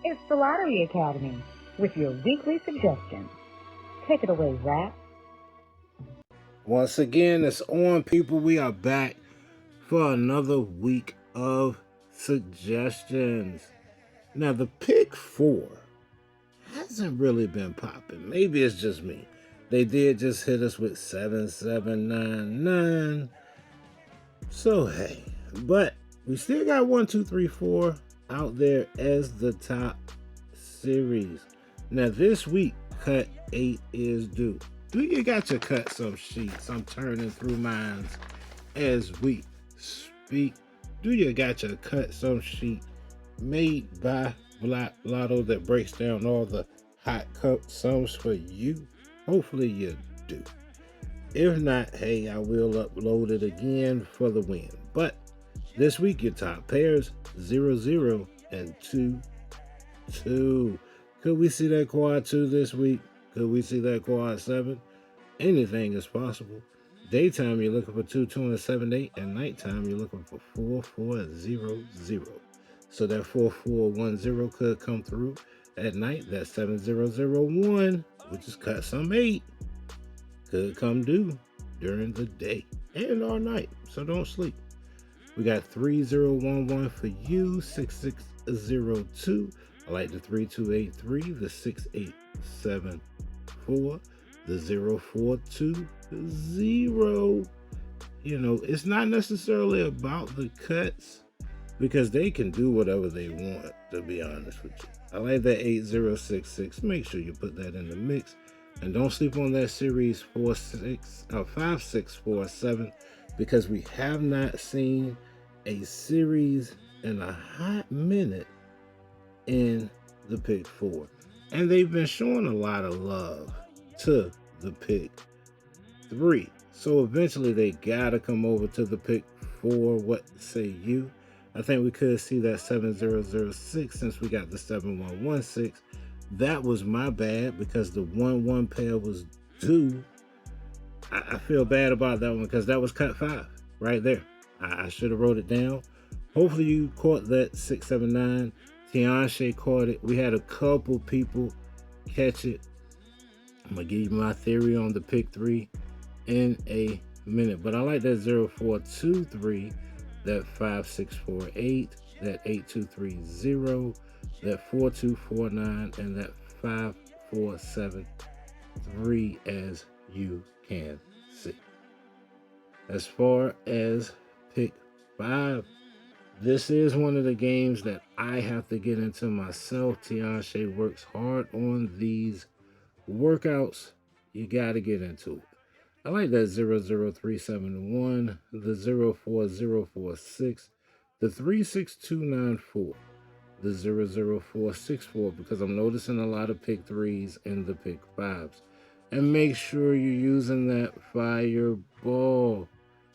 It's the Lottery Academy with your weekly suggestions. Take it away, Zach. Once again, it's on, people. We are back for another week of suggestions. Now, the pick four hasn't really been popping. Maybe it's just me. They did just hit us with 7799. So, hey, but we still got 1, 2, 3, 4 out there as the top series. Now, this week, cut 8 is due. Do you got to cut some sheets? I'm turning through mine as we speak. Do you got to cut some sheet made by Black Lotto that breaks down all the hot cut sums for you? Hopefully you do. If not, hey, I will upload it again for the win. But this week, your top pairs, 0, 0, and 2, 2. Could we see that quad 2 this week? Could we see that quad 7? Anything is possible. Daytime, you're looking for 2, 2, and 7, 8. And nighttime, you're looking for 4, 4, 0, 0. So that 4, 4, 1, 0 could come through. At night, that 7, 0, 0, 1, which is cut some 8, could come due during the day and all night. So don't sleep. We got 3, 0, 1, 1 for you, 6, 6, 0, 2. I like the 3, 2, 8, 3, the 6, 8, 7, 4, the 0, 4, 2, 0. You know, it's not necessarily about the cuts because they can do whatever they want, to be honest with you. I like that 8066. Make sure you put that in the mix. And don't sleep on that series 5647 because we have not seen a series in a hot minute in the pick 4. And they've been showing a lot of love to the pick 3. So eventually they gotta come over to the pick 4. What say you? I think we could see that 7006 since we got the 7116. That was my bad because the 1-1 pair was due. I feel bad about that one because that was cut 5 right there. I should have wrote it down. Hopefully you caught that 679. Tianshe caught it. We had a couple people catch it. I'm going to give you my theory on the pick 3 in a minute. But I like that 0423, that 5648, that 8230, that 4249, and that 5473, as you can see. As far as pick 5, this is one of the games that I have to get into myself. Tianshe works hard on these workouts. You got to get into it. I like that 00371, the 04046, the 36294, the 00464, because I'm noticing a lot of pick 3s and the pick 5s. And make sure you're using that fireball.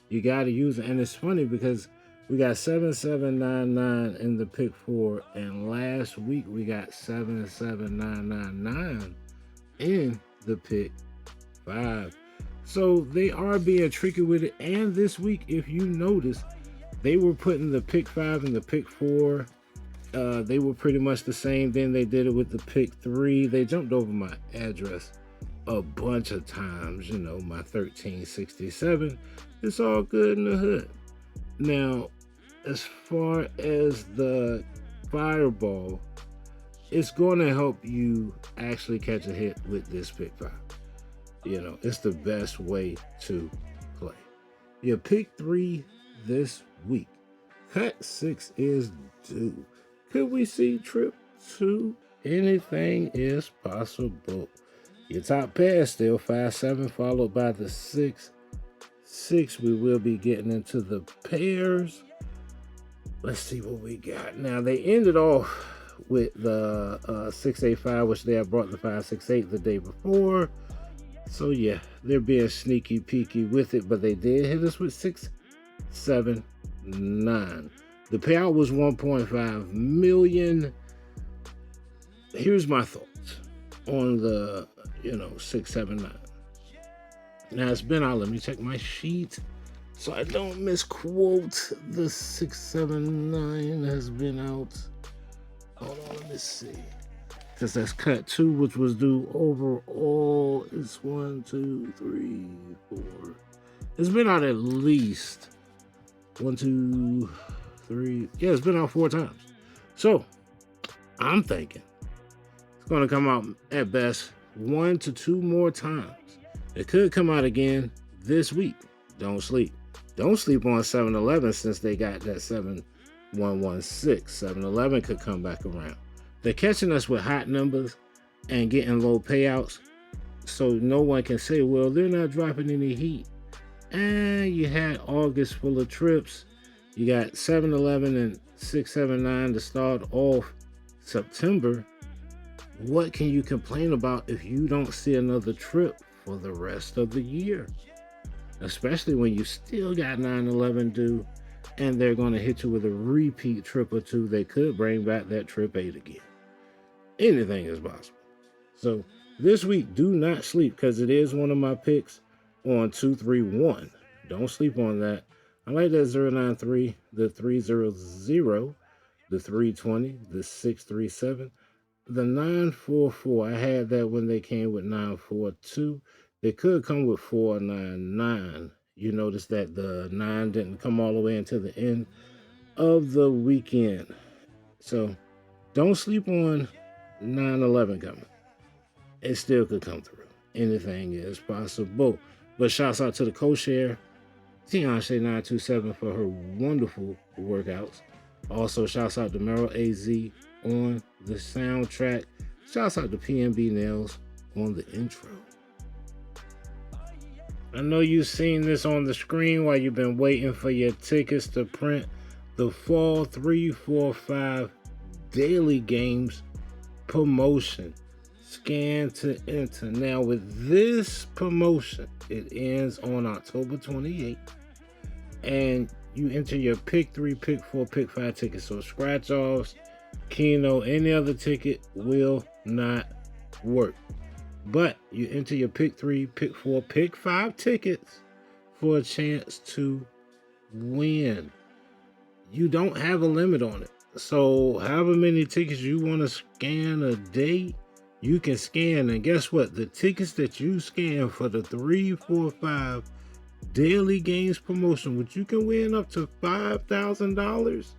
You got to use it. And it's funny because we got 7799 in the pick 4, and last week we got 77999 in the pick 5. So they are being tricky with it. And this week, if you notice, they were putting the pick 5 and the pick 4. They were pretty much the same. Then they did it with the pick 3. They jumped over my address a bunch of times. You know, my 1367. It's all good in the hood. Now, as far as the fireball, it's going to help you actually catch a hit with this pick 5. You know, it's the best way to play. Your pick 3 this week. Cut 6 is due. Could we see trip 2? Anything is possible. Your top pair is still 5-7, followed by the 6. 6, we will be getting into the pairs. Let's see what we got. Now, they ended off with the 685, which they had brought the 568 the day before. So yeah, they're being sneaky peeky with it, but they did hit us with 679. The payout was 1.5 million. Here's my thoughts on the 679. Now it's been out. Let me check my sheet so I don't misquote. The 679 has been out Hold on, let me see. Because that's cut 2, which was due overall. It's 1, 2, 3, 4. It's been out at least 1, 2, 3. Yeah, it's been out 4 times. So I'm thinking it's going to come out at best 1 to 2 more times. It could come out again this week. Don't sleep. Don't sleep on 7-Eleven since they got that 7116. 7-Eleven could come back around. They're catching us with hot numbers and getting low payouts, so no one can say, well, they're not dropping any heat. And you had August full of trips. You got 7-Eleven and 679 to start off September. What can you complain about if you don't see another trip for the rest of the year? Especially when you still got 9/11 due, and they're going to hit you with a repeat trip or two. They could bring back that trip 8 again. Anything is possible. So this week, do not sleep, because it is one of my picks on 231. Don't sleep on that. I like that 093, the 300, the 320, the 637, the 944. I had that when they came with 942. They could come with 499. You notice that the 9 didn't come all the way until the end of the weekend. So don't sleep on 9/11 coming. It still could come through. Anything is possible. But shouts out to the co-share, Tianshe927, for her wonderful workouts. Also, shouts out to Meryl AZ on the soundtrack. Shouts out to PNB Nails on the intro. I know you've seen this on the screen while you've been waiting for your tickets to print. The Fall 3, 4, 5 Daily Games promotion. Scan to enter. Now, with this promotion, it ends on October 28th. And you enter your pick 3, pick 4, pick 5 tickets. So scratch offs, Keno, any other ticket will not work. But you enter your pick 3, pick 4, pick 5 tickets for a chance to win. You don't have a limit on it. So however many tickets you want to scan a day, you can scan. And guess what? The tickets that you scan for the 3, 4, 5 Daily Games promotion, which you can win up to $5,000,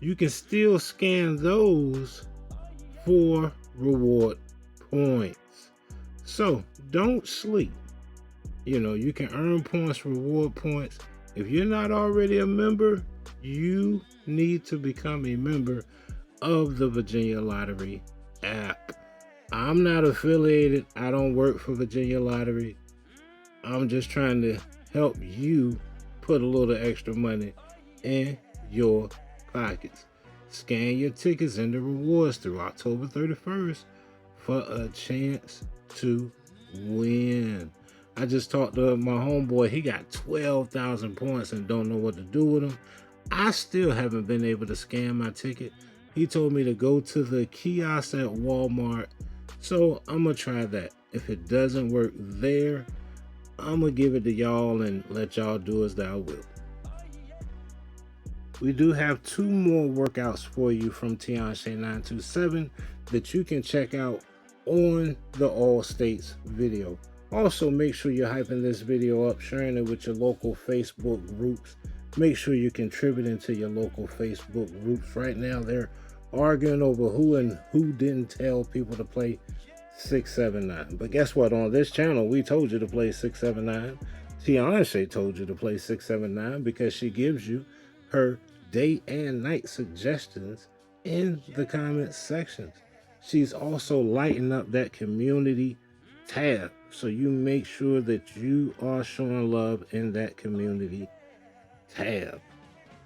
you can still scan those for reward points. So don't sleep. You know, you can earn points, reward points. If you're not already a member, you need to become a member of the Virginia Lottery app. I'm not affiliated. I don't work for Virginia Lottery. I'm just trying to help you put a little extra money in your pockets. Scan your tickets and the rewards through October 31st for a chance to win. I just talked to my homeboy. He got 12,000 points and don't know what to do with them. I still haven't been able to scan my ticket. He told me to go to the kiosk at Walmart. So I'm going to try that. If it doesn't work there, I'm going to give it to y'all and let y'all do as thou will. We do have 2 more workouts for you from Tianshe927 that you can check out on the All States video. Also, make sure you're hyping this video up, sharing it with your local Facebook groups. Make sure you're contributing to your local Facebook groups. Right now, they're arguing over who and who didn't tell people to play 679. But guess what? On this channel, we told you to play 679. Tianshe told you to play 679 because she gives you her day and night suggestions in the comment sections. She's also lighting up that community tab, so you make sure that you are showing love in that community tab.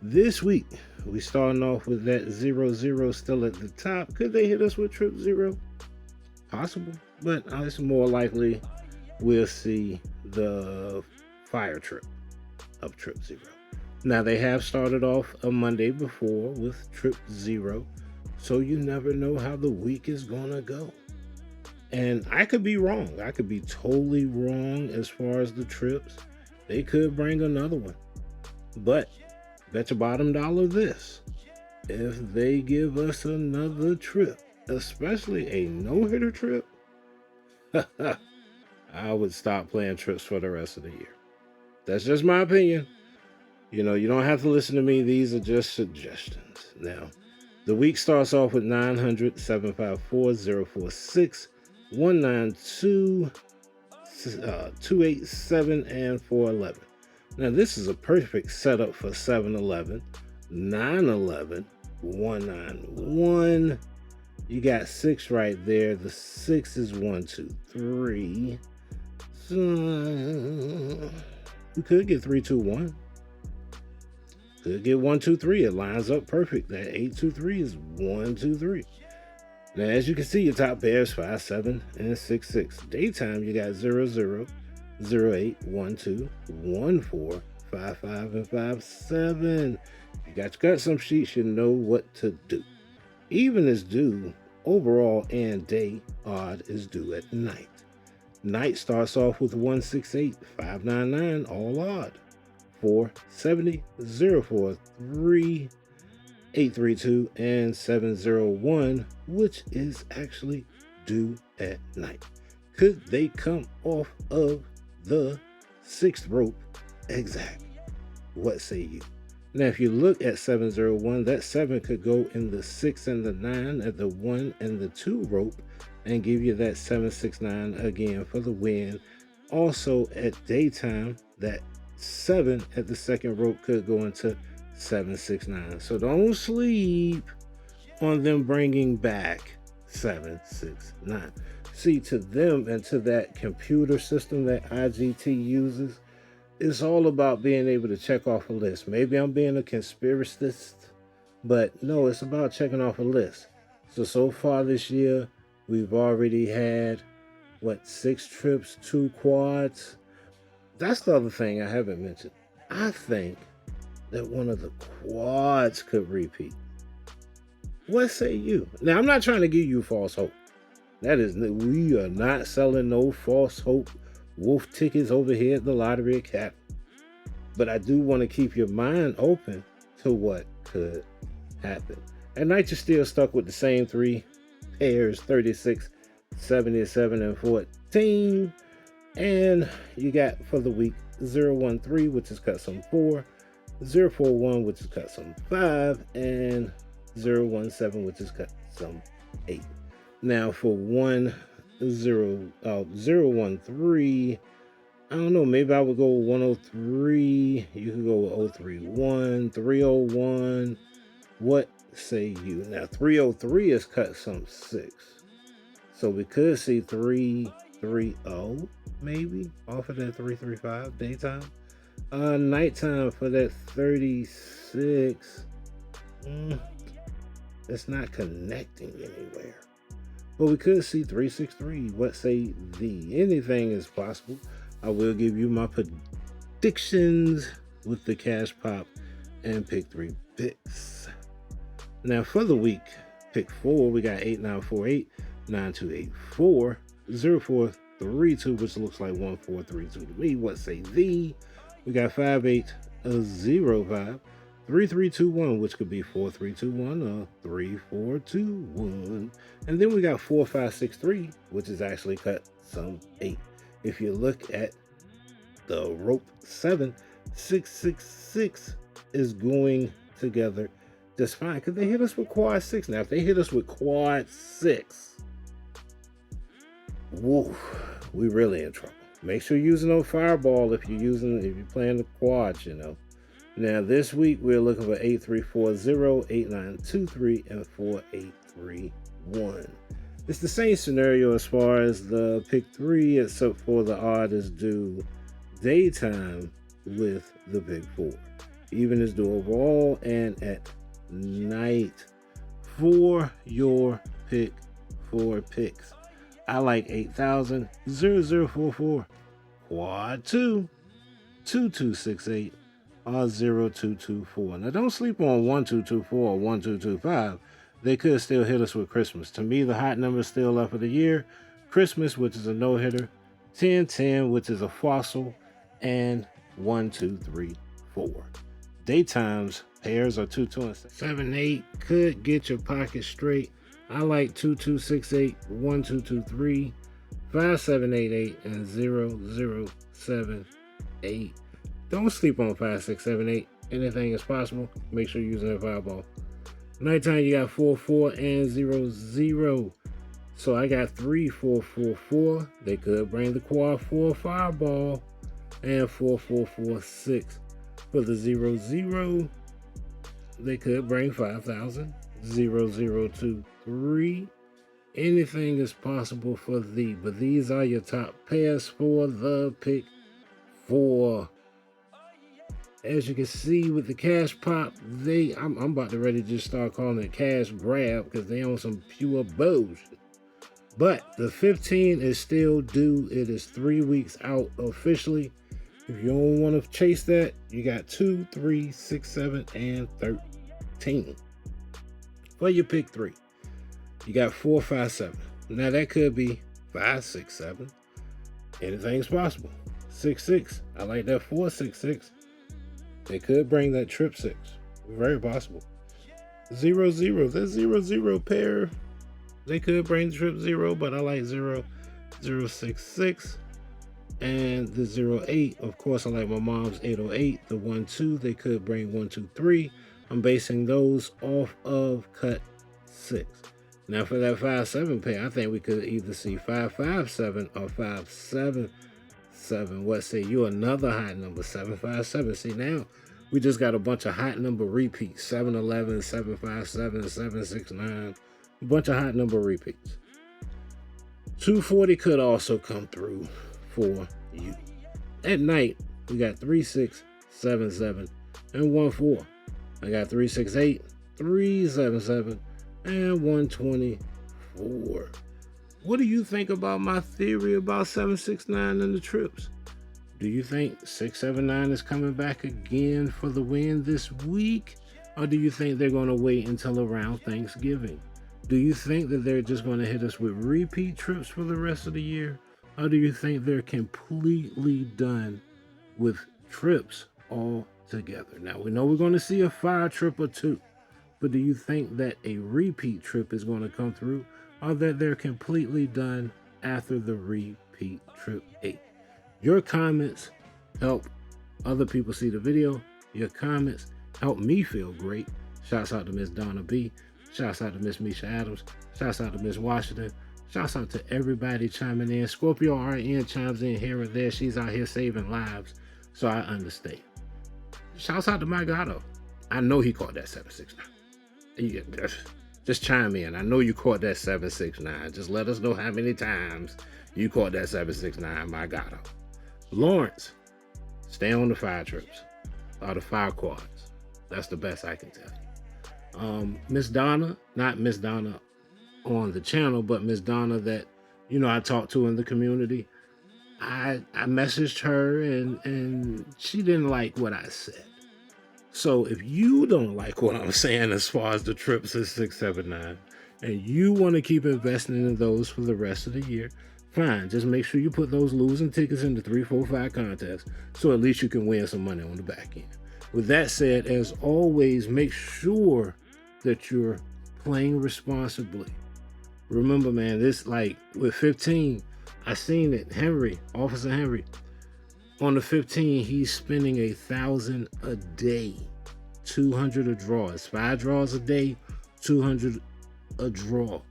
This week, we starting off with that 0-0 still at the top. Could they hit us with trip 0? Possible, but it's more likely we'll see the fire trip of trip 0. Now, they have started off a Monday before with trip 0, so you never know how the week is gonna go. And I could be wrong. I could be totally wrong as far as the trips. They could bring another one. But bet your bottom dollar this. if they give us another trip, especially a no-hitter trip, I would stop playing trips for the rest of the year. That's just my opinion. You know, you don't have to listen to me. These are just suggestions. Now, the week starts off with 900, 754, 046, 192, 287, and 411. Now, this is a perfect setup for 711, 911, 191. You got 6 right there. The 6 is 1, 2, 3. So, we could get 3, 2, 1. Could get 1, 2, 3. It lines up perfect. That 8, 2, 3 is 1, 2, 3. Now, as you can see, your top pair is 5, 7, and 6, 6. Daytime, you got 0, 0, 0, 8, 1, 2, 1, 4, 5, 5, and 5, 7. You got some sheets, you know what to do. Even is due overall, and day odd is due at night. Night starts off with 168, 599, all odd. 470, 043, 832, and 701, which is actually due at night. Could they come off of the 6th rope exact? What say you? Now, if you look at 701, that 7 could go in the 6 and the 9 at the 1 and the 2 rope and give you that 769 again for the win. Also, at daytime, that 7 at the 2nd rope could go into 769. So don't sleep on them bringing back 769. See, to them and to that computer system that IGT uses, it's all about being able to check off a list. Maybe I'm being a conspiracist, but no, it's about checking off a list. So far this year, we've already had, 6 trips, 2 quads. That's the other thing I haven't mentioned. I think that one of the quads could repeat. What say you? Now, I'm not trying to give you false hope. We are not selling no false hope wolf tickets over here at the Lottery Academy. But I do want to keep your mind open to what could happen. At night, you're still stuck with the same 3 pairs, 36, 77, and 14. And you got for the week 013, which is cut some 4, 041, which is cut some 5, and 017, which is cut some 8. Now for 013, I don't know, maybe I would go 103. You could go with 031, 301. What say you? Now 303 is cut some 6. So we could see 330 maybe off of that 335 daytime. Nighttime for that 36. It's not connecting anywhere. But we could see 363. What say thee? Anything is possible. I will give you my predictions with the cash pop and pick 3 picks. Now for the week, pick 4, we got 8948, 9284, 0432, which looks like 1432 to me. What say thee? We got 5805, 3321, which could be 4321 or 3421. And then we got 4563, which is actually cut some 8. If you look at the rope 7, 666 is going together just fine because they hit us with quad 6. Now, if they hit us with quad 6, woo, we really in trouble. Make sure you're using no fireball if you're playing the quads, you know. Now, this week, we're looking for 8340, 8923, and 4831. It's the same scenario as far as the pick 3, except for the odd is due daytime with the pick 4. Even is due overall and at night for your pick 4 picks. I like 8000, 0044, quad 2, 2268, or 0224. Now, don't sleep on 1224 or 1225. They could still hit us with Christmas. To me, the hot number is still left of the year. Christmas, which is a no-hitter, 1010, which is a fossil, and 1234. Daytimes Pairs are 2, 2, and 7, 8 could get your pocket straight. I like 2, 2, 6, 8, 1, 2, 2, 3, 5, 7, 8, 8, and 0, 0, 7, 8. Don't sleep on 5, 6, 7, 8. Anything is possible. Make sure you're using a fireball. Nighttime, you got 4, 4, and 0, 0. So I got 3, 4, 4, 4. They could bring the quad 4 fireball. And 4, 4, 4, 6. For the 0, 0, they could bring 5,000. 0, 0, 2, 3. Anything is possible for thee. But these are your top pairs for the pick 4. As you can see with the cash pop, I'm about to ready to just start calling it cash grab because they on some pure bullshit. But the 15 is still due. It is 3 weeks out officially. If you don't want to chase that, you got 2, 3, 6, 7, and 13. For your pick 3, you got 4, 5, 7. Now that could be 5, 6, 7. Anything's possible. 6, 6. I like that 4, 6, 6. They could bring that trip 6. Very possible. 0, 0. That 0, 0 pair. They could bring the trip 0, but I like 0, 0, 6, 6. And the 0, 8. Of course, I like my mom's 808. The 1, 2. They could bring 1, 2, 3. I'm basing those off of cut 6. Now for that 5, 7 pair, I think we could either see 5, 5, 7 or 5, 7, 7. What say you? Another hot number, 7, 5, 7. See, now we just got a bunch of hot number repeats. 7, 11, 7, 5, 7, 7, 6, 9. A bunch of hot number repeats. 240 could also come through for you. At night, we got 3, 6, 7, 7, and 1, 4. I got 3, 6, 8, 3, 7, 7, and 124. What do you think about my theory about 7, 6, 9 and the trips? Do you think 6, 7, 9 is coming back again for the win this week? Or do you think they're going to wait until around Thanksgiving? Do you think that they're just going to hit us with repeat trips for the rest of the year? Or do you think they're completely done with trips altogether? Now, we know we're going to see a 5 trip or 2. But do you think that a repeat trip is going to come through? Or that they're completely done after the repeat trip 8? Your comments help other people see the video. Your comments help me feel great. Shouts out to Miss Donna B. Shouts out to Miss Misha Adams. Shouts out to Miss Washington. Shouts out to everybody chiming in. Scorpio RN chimes in here and there. She's out here saving lives, so I understand. Shouts out to my Gato. I know he caught that 769. Just chime in. I know you caught that 769. Just let us know how many times you caught that 769, my Gato. Lawrence, stay on the 5 trips or the 5 quads. That's the best I can tell you. Miss Donna, not Miss Donna on the channel, but Miss Donna that, I talked to in the community. I messaged her and she didn't like what I said. So if you don't like what I'm saying as far as the trips is 6, 7, 9, and you want to keep investing in those for the rest of the year, fine. Just make sure you put those losing tickets in the 3, 4, 5 contests so at least you can win some money on the back end. With that said, as always, make sure that you're playing responsibly. Remember, man, this, like with 15, I seen it. Officer Henry, on the 15, he's spending 1,000 a day, 200 a draw. It's 5 draws a day, 200 a draw.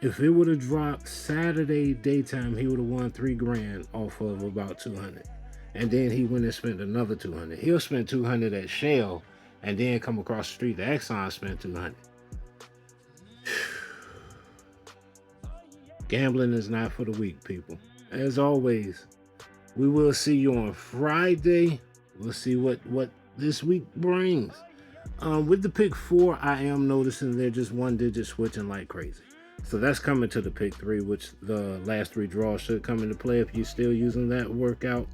If it would have dropped Saturday daytime, he would have won $3,000 off of about 200. And then he went and spent another 200. He'll spend 200 at Shell and then come across the street to Exxon, spend 200. Gambling is not for the weak, people. As always, we will see you on Friday. We'll see what this week brings. With the pick 4, I am noticing they're just 1 digit switching like crazy. So that's coming to the pick 3, which the last 3 draws should come into play if you're still using that workout.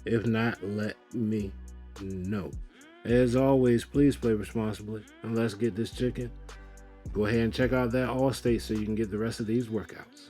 If not, let me know. As always, please play responsibly and let's get this chicken. Go ahead and check out that Allstate so you can get the rest of these workouts.